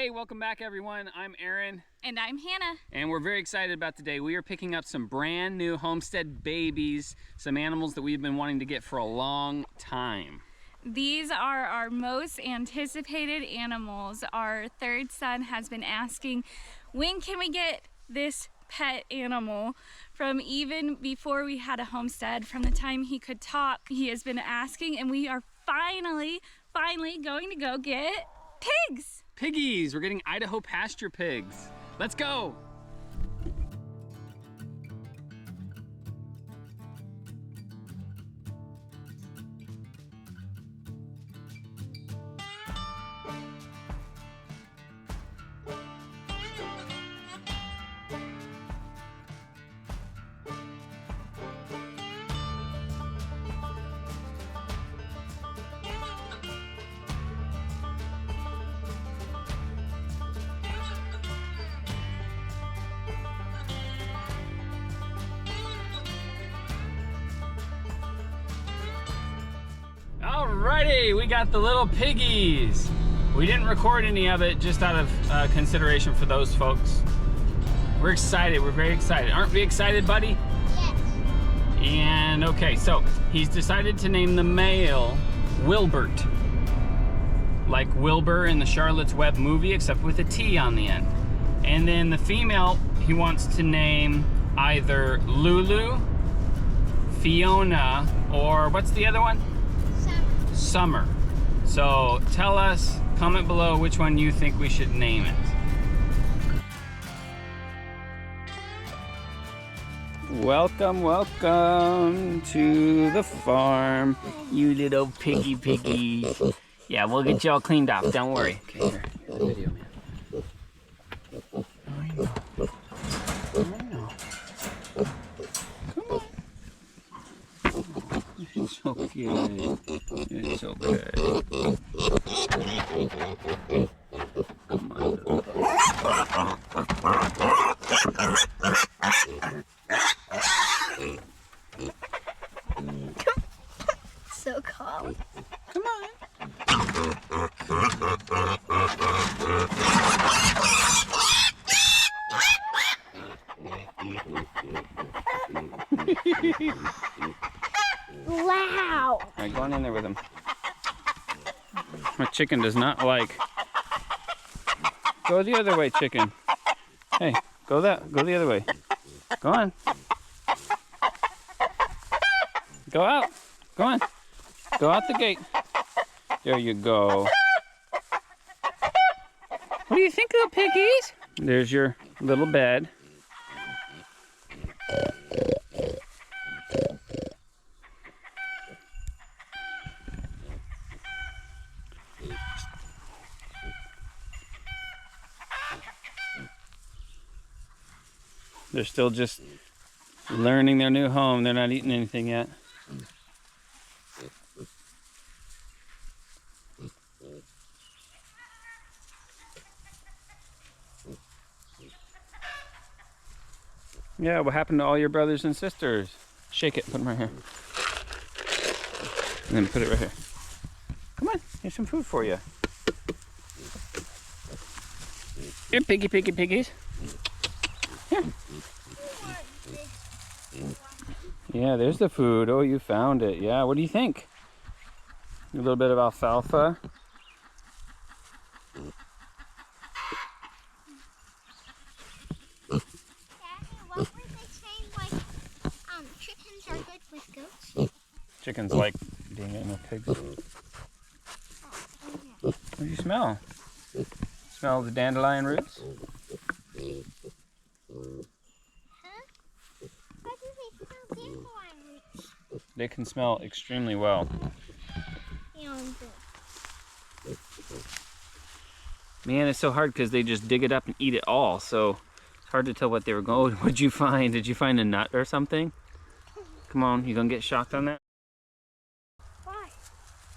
Hey, welcome back everyone. I'm Aaron. And I'm Hannah. And we're very excited about today. We are picking up some brand new Homestead Babies, some animals that we've been wanting to get for a long time. These are our most anticipated animals. Our third son has been asking, when can we get this pet animal? From even before we had a homestead, from the time he could talk, he has been asking, and we are finally going to go get pigs. Piggies, we're getting Idaho pasture pigs. Let's go. Alrighty, we got the little piggies. We didn't record any of it just out of consideration for those folks. We're excited, we're very excited. Aren't we excited, buddy? Yes. And okay, so he's decided to name the male Wilbert. Like Wilbur in the Charlotte's Web movie, except with a T on the end. And then the female, he wants to name either Lulu, Fiona, or what's the other one? Summer. So tell us, comment below which one you think we should name it. Welcome, welcome to the farm, you little piggies. Yeah, we'll get you all cleaned up, don't worry. Okay, here, here's the video, man. I know. It's okay. It's okay. Come on. So calm. Come on. Wow. All right, go on in there with him. My chicken does not like. Go the other way, chicken. Hey, go the other way. Go on. Go out. Go on. Go out the gate. There you go. What do you think, little piggies? There's your little bed. They're still just learning their new home. They're not eating anything yet. Yeah, what happened to all your brothers and sisters? Shake it, put them right here. And then put it right here. Come on, here's some food for you. Here, piggies. Here. Yeah, there's the food. Oh, you found it. Yeah, what do you think? A little bit of alfalfa. Daddy, what were they saying? Like, chickens are good with goats? Chickens like being in with pigs. What do you smell? Smell the dandelion roots? They can smell extremely well. Man, it's so hard because they just dig it up and eat it all. So it's hard to tell what they were going. What'd you find? Did you find a nut or something? Come on, you gonna get shocked on that? Why?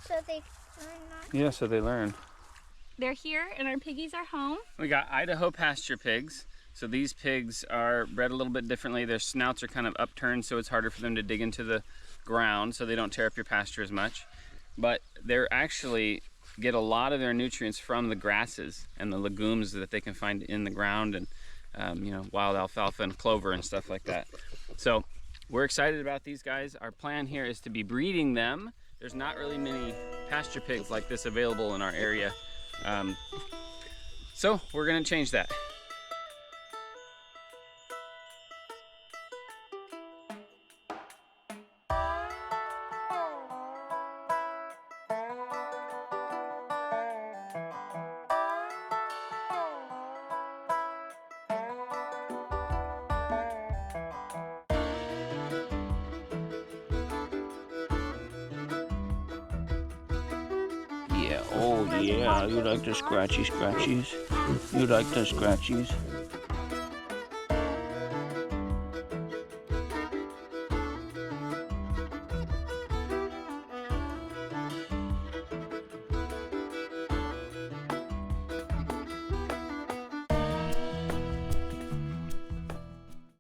So they learn not. Yeah, so they learn. They're here and our piggies are home. We got Idaho pasture pigs. So these pigs are bred a little bit differently. Their snouts are kind of upturned, so it's harder for them to dig into the ground so they don't tear up your pasture as much. But they're actually get a lot of their nutrients from the grasses and the legumes that they can find in the ground, and you know, wild alfalfa and clover and stuff like that. So we're excited about these guys. Our plan here is to be breeding them. There's not really many pasture pigs like this available in our area. So we're gonna change that. Yeah, oh yeah, you like the scratchy scratchies? You like the scratchies?